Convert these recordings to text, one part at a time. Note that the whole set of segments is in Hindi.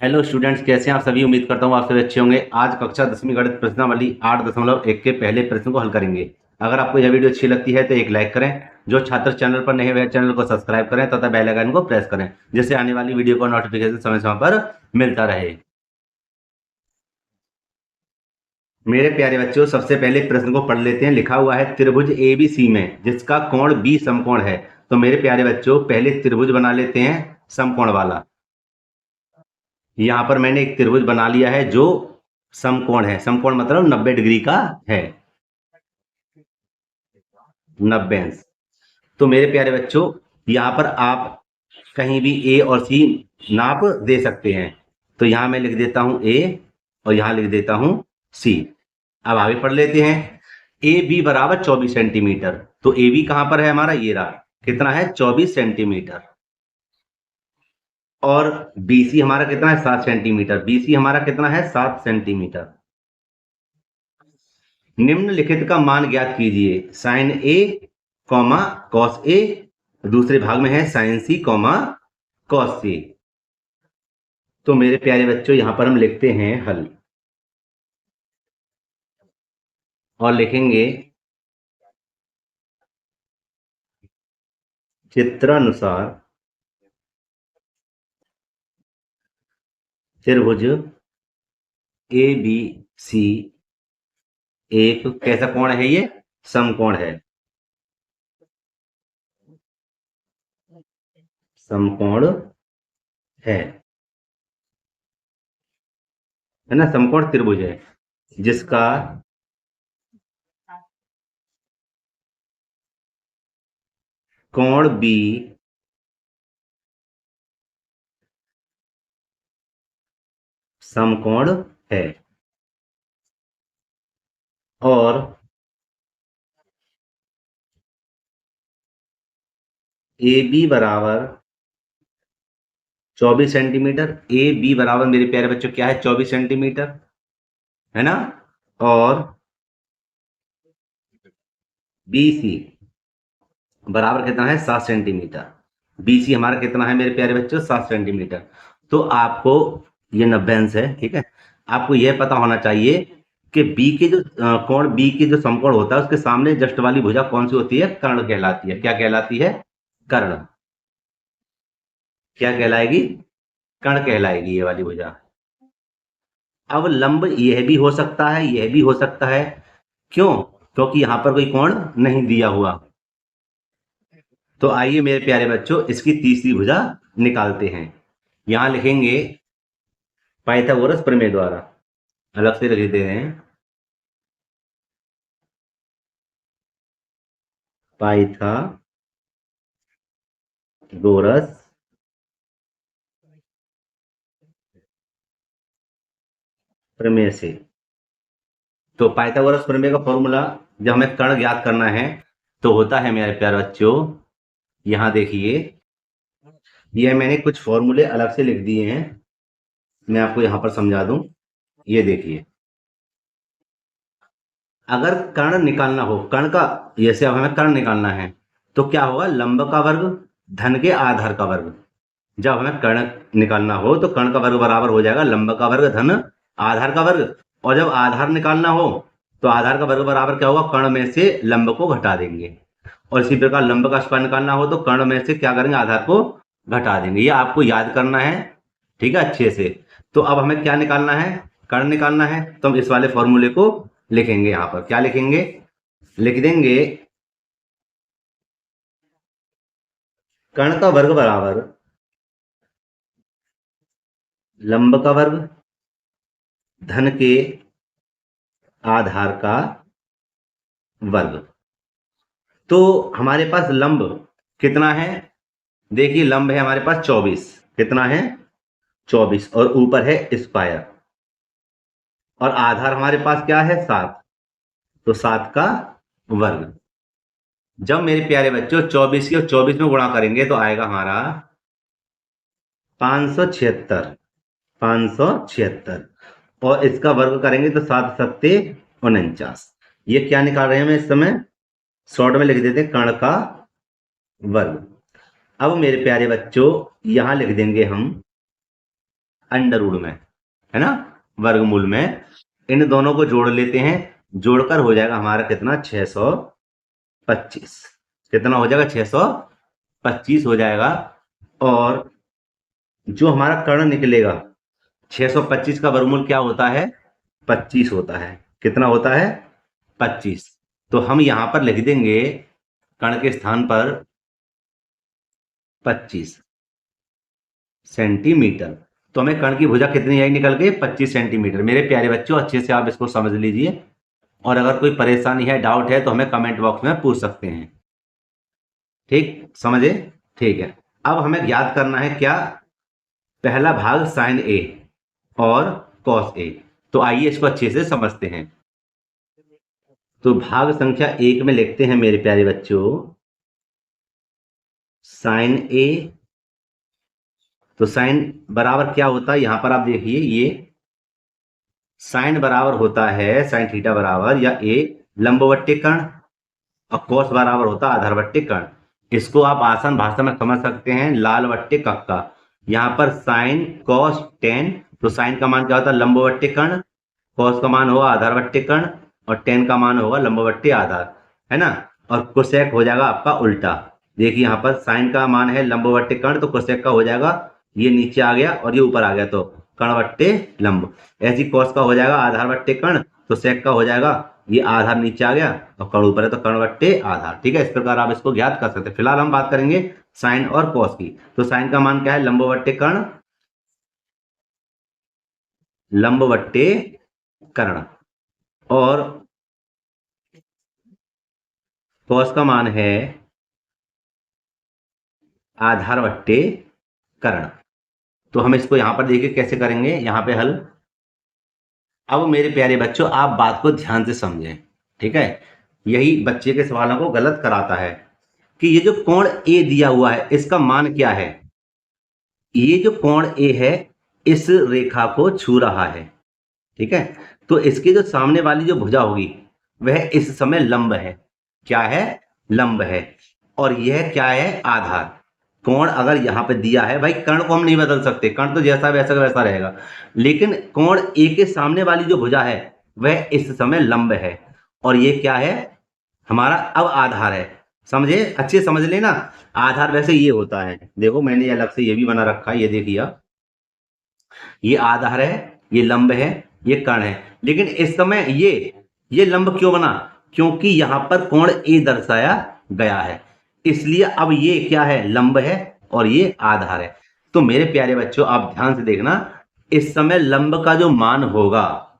हेलो स्टूडेंट्स, कैसे हैं आप सभी। उम्मीद करता हूँ आप सभी अच्छे होंगे। आज कक्षा 10वीं गणित प्रश्नावली 8.1 के पहले प्रश्न को हल करेंगे। अगर आपको यह वीडियो अच्छी लगती है तो एक लाइक करें। जो छात्र चैनल पर नए हुए चैनल को सब्सक्राइब करें तथा बेल आइकन को प्रेस करें, जिससे आने वाली वीडियो का नोटिफिकेशन समय समय पर मिलता रहे। मेरे प्यारे बच्चों, सबसे पहले प्रश्न को पढ़ लेते हैं। लिखा हुआ है त्रिभुज ABC में जिसका कोण B समकोण है। तो मेरे प्यारे बच्चों, पहले त्रिभुज बना लेते हैं समकोण वाला। यहां पर मैंने एक त्रिभुज बना लिया है जो समकोण है। समकोण मतलब 90 डिग्री का है, 90 अंश। तो मेरे प्यारे बच्चों, यहां पर आप कहीं भी A और C नाप दे सकते हैं। तो यहां मैं लिख देता हूं A और यहां लिख देता हूं C। अब आगे पढ़ लेते हैं। ए बी बराबर 24 सेंटीमीटर। तो ए बी कहां पर है हमारा, ये रहा। कितना है, 24 सेंटीमीटर। और बीसी हमारा कितना है, 7 सेंटीमीटर। बीसी हमारा कितना है, 7 सेंटीमीटर। निम्नलिखित का मान ज्ञात कीजिए। Sign A comma cos A, दूसरे भाग में है साइन सी कॉमा कॉस सी। तो मेरे प्यारे बच्चों, यहां पर हम लिखते हैं हल और लिखेंगे चित्रानुसार त्रिभुज ए बी सी एक कैसा कोण है, ये समकोण है। समकोण है ना, समकोण त्रिभुज है जिसका कोण बी समकोण है और ए बी बराबर 24 सेंटीमीटर। ए बी बराबर मेरे प्यारे बच्चों क्या है, 24 सेंटीमीटर, है ना। और बी सी बराबर कितना है, 7 सेंटीमीटर। बी सी हमारा कितना है मेरे प्यारे बच्चों, 7 सेंटीमीटर। तो आपको ये 90 अंश है, ठीक है। आपको यह पता होना चाहिए कि बी के जो कोण बी के जो समकोण होता है उसके सामने जस्ट वाली भुजा कौन सी होती है, कर्ण कहलाती है। क्या कहलाती है, कर्ण। क्या कहलाएगी, कर्ण कहलाएगी ये वाली भुजा। अब लंब यह भी हो सकता है, यह भी हो सकता है। क्यों, क्योंकि यहां पर कोई कोण नहीं दिया हुआ। तो आइए मेरे प्यारे बच्चों, इसकी तीसरी भुजा निकालते हैं। यहां लिखेंगे पाइथागोरस प्रमेय द्वारा। अलग से लिख देते हैं, पाइथागोरस प्रमेय से। तो पाइथागोरस प्रमेय का फॉर्मूला जब हमें कर्ण ज्ञात करना है तो होता है मेरे प्यारे बच्चों, यहां देखिए, ये मैंने कुछ फॉर्मूले अलग से लिख दिए हैं। मैं आपको यहां पर समझा दूं। ये देखिए, अगर कर्ण निकालना हो, कर्ण का, जैसे अब हमें कर्ण निकालना है तो क्या होगा, लंब का वर्ग धन के आधार का वर्ग। जब हमें कर्ण निकालना हो तो कर्ण का वर्ग बराबर हो जाएगा लंब का वर्ग धन आधार का वर्ग। और जब आधार निकालना हो तो आधार का वर्ग बराबर क्या होगा, कर्ण में से लंब को घटा देंगे। और इसी प्रकार लंब का स्क्वायर निकालना हो तो कर्ण में से क्या करेंगे, आधार को घटा देंगे। ये आपको याद करना है, ठीक है, अच्छे से। तो अब हमें क्या निकालना है, कर्ण निकालना है। तो हम इस वाले फॉर्मूले को लिखेंगे। यहां पर क्या लिखेंगे, लिख देंगे कर्ण का वर्ग बराबर लंब का वर्ग धन के आधार का वर्ग। तो हमारे पास लंब कितना है, देखिए लंब है हमारे पास 24। कितना है, 24। और ऊपर है स्क्वायर। और आधार हमारे पास क्या है, 7। तो 7 का वर्ग। जब मेरे प्यारे बच्चों 24 की और 24 में गुणा करेंगे तो आएगा हमारा 576। 576 और इसका वर्ग करेंगे तो 7 सत्ते 49। ये क्या निकाल रहे हैं हम इस समय, शॉर्ट में लिख देते हैं कर्ण का वर्ग। अब मेरे प्यारे बच्चों, यहां लिख देंगे हम अंडर रूट में, है ना, वर्गमूल में। इन दोनों को जोड़ लेते हैं, जोड़कर हो जाएगा हमारा कितना, 625। कितना हो जाएगा, 625 हो जाएगा। और जो हमारा कर्ण निकलेगा, 625 का वर्गमूल क्या होता है, 25 होता है। कितना होता है, 25। तो हम यहां पर लिख देंगे कर्ण के स्थान पर 25 सेंटीमीटर। तो हमें कर्ण की भुजा कितनी आई निकल गई, 25 सेंटीमीटर। मेरे प्यारे बच्चों, अच्छे से आप इसको समझ लीजिए, और अगर कोई परेशानी है, डाउट है, तो हमें कमेंट बॉक्स में पूछ सकते हैं। ठीक, समझे, ठीक है। अब हमें ज्ञात करना है क्या, पहला भाग साइन ए और कॉस ए। तो आइए इसको अच्छे से समझते हैं। तो भाग संख्या 1 में लिखते हैं मेरे प्यारे बच्चों, साइन ए। तो साइन बराबर क्या होता है, यहां पर आप देखिए, ये साइन बराबर होता है, साइन थीटा बराबर, या ए लंबवत्तीय कर्ण, और कॉस बराबर होता है आधारवत्तीय कर्ण। इसको आप आसान भाषा में समझ सकते हैं, लाल वट्टे कक्का। यहाँ पर साइन कॉस टेन, तो साइन का मान क्या होता है, लंबवत्तीय कर्ण, कॉस का मान होगा आधारवत्तीय कर्ण, और टेन का मान होगा लंबवत्तीय आधार, है ना। और कोसेक हो जाएगा आपका उल्टा। देखिए यहाँ पर साइन का मान है लंबवत्तीय कर्ण, तो कोसेक का हो जाएगा, ये नीचे आ गया और ये ऊपर आ गया, तो कर्ण वट्टे लंब। ऐसी कॉस का हो जाएगा आधार वट्टे कर्ण, तो सेक का हो जाएगा, ये आधार नीचे आ गया और कर्ण ऊपर है, तो कर्ण वट्टे आधार। ठीक है, इस प्रकार आप इसको ज्ञात कर सकते हैं। फिलहाल हम बात करेंगे साइन और कॉस की। तो साइन का मान क्या है, लंबवट्टे कर्ण, लंबवट्टे कर्ण, और कॉस का मान है आधार वट्टे कर्ण। तो हम इसको यहां पर देखिए कैसे करेंगे, यहां पे हल। अब मेरे प्यारे बच्चों, आप बात को ध्यान से समझें, ठीक है। यही बच्चे के सवालों को गलत कराता है कि ये जो कोण ए दिया हुआ है, इसका मान क्या है। ये जो कोण ए है, इस रेखा को छू रहा है, ठीक है। तो इसके जो सामने वाली जो भुजा होगी, वह इस समय लंब है। क्या है, लंब है। और यह क्या है, आधार। कोण अगर यहां पे दिया है, भाई कर्ण को हम नहीं बदल सकते, कर्ण तो जैसा वैसा का वैसा रहेगा, लेकिन कोण ए के सामने वाली जो भुजा है, वह इस समय लंब है। और ये क्या है, हमारा अब आधार है। समझे, अच्छे समझ लेना। आधार वैसे ये होता है, देखो मैंने अलग से ये भी बना रखा है, ये देखिए आप, ये आधार है, ये लंब है, ये कर्ण है। लेकिन इस समय ये लंब क्यों बना, क्योंकि यहां पर कोण ए दर्शाया गया है, इसलिए अब ये क्या है, लंब है, और ये आधार है। तो मेरे प्यारे बच्चों, आप ध्यान से देखना, इस समय लंब का जो मान होगा,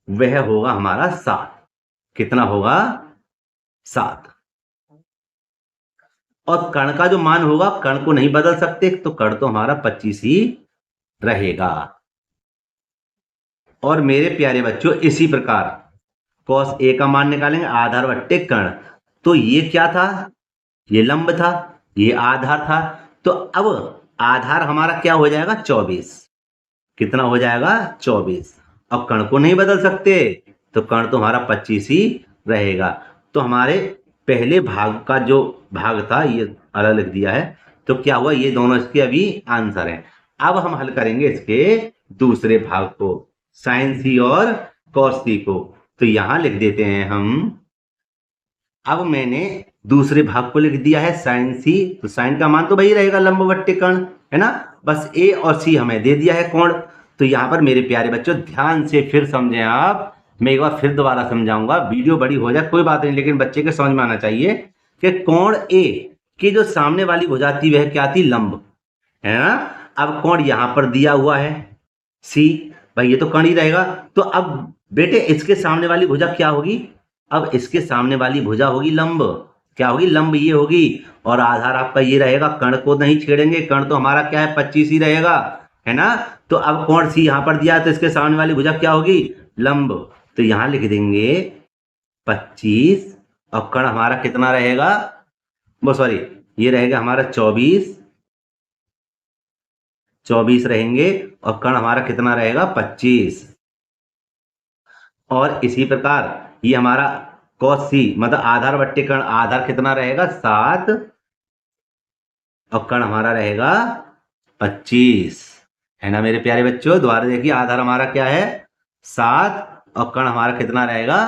वह होगा हमारा 7। कितना होगा, 7। और कर्ण का जो मान होगा, कर्ण को नहीं बदल सकते, तो कर्ण तो हमारा 25 ही रहेगा। और मेरे प्यारे बच्चों, इसी प्रकार कॉस ए का मान निकालेंगे, आधार वट्टे कर्ण। तो ये क्या था, ये लंब था, ये आधार था। तो अब आधार हमारा क्या हो जाएगा, 24। कितना हो जाएगा, 24। अब कर्ण को नहीं बदल सकते, तो कर्ण तो हमारा 25 ही रहेगा। तो हमारे पहले भाग का जो भाग था, ये अलग लिख दिया है। तो क्या हुआ, ये दोनों इसके अभी आंसर हैं। अब हम हल करेंगे इसके दूसरे भाग को, साइन सी और कॉस सी को। तो यहां लिख देते हैं हम, अब मैंने दूसरे भाग को लिख दिया है साइन सी। तो साइन का मान तो वही रहेगा, लंबवत्तीय कर्ण, है ना। बस ए और सी हमें दे दिया है कोण। तो यहां पर मेरे प्यारे बच्चों, ध्यान से फिर समझें आप। मैं एक बार फिर दोबारा समझाऊंगा, वीडियो बड़ी हो जाए कोई बात नहीं, लेकिन बच्चे के समझ में आना चाहिए कि कोण ए की जो सामने वाली भुजा थी, वह क्या थी, लंब, है ना। अब कोण यहां पर दिया हुआ है सी, भाई ये तो कर्ण ही रहेगा। तो अब बेटे इसके सामने वाली भुजा क्या होगी, अब इसके सामने वाली भुजा होगी लंब। क्या होगी, लंब ये होगी। और आधार आपका ये रहेगा, कर्ण को नहीं छेड़ेंगे, कर्ण तो हमारा क्या है, 25 ही रहेगा, है ना। तो अब कोण सी यहां पर दिया है, तो इसके सामने वाली भुजा क्या होगी, लंब। तो यहां लिख देंगे 25, और कर्ण हमारा कितना रहेगा, वो सॉरी, ये रहेगा हमारा 24 रहेंगे, और कर्ण हमारा कितना रहेगा, 25। और इसी प्रकार ये हमारा cos सी, मतलब आधार बट्टे कर्ण, आधार कितना रहेगा, 7, और कर्ण हमारा रहेगा 25। है ना मेरे प्यारे बच्चों। दोबारा देखिए, आधार हमारा क्या है 7 और कर्ण हमारा कितना रहेगा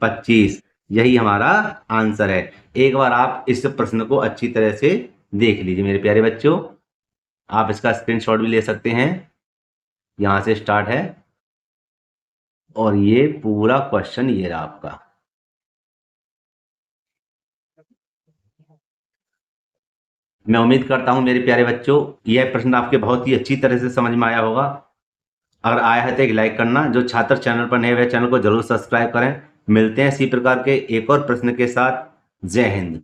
25। यही हमारा आंसर है। एक बार आप इस प्रश्न को अच्छी तरह से देख लीजिए मेरे प्यारे बच्चों। आप इसका स्क्रीनशॉट भी ले सकते हैं, यहां से स्टार्ट है और ये पूरा क्वेश्चन ये रहा आपका। मैं उम्मीद करता हूं मेरे प्यारे बच्चों यह प्रश्न आपके बहुत ही अच्छी तरह से समझ में आया होगा। अगर आया है तो एक लाइक करना। जो छात्र चैनल पर नए हुए चैनल को जरूर सब्सक्राइब करें। मिलते हैं इसी प्रकार के एक और प्रश्न के साथ। जय हिंद।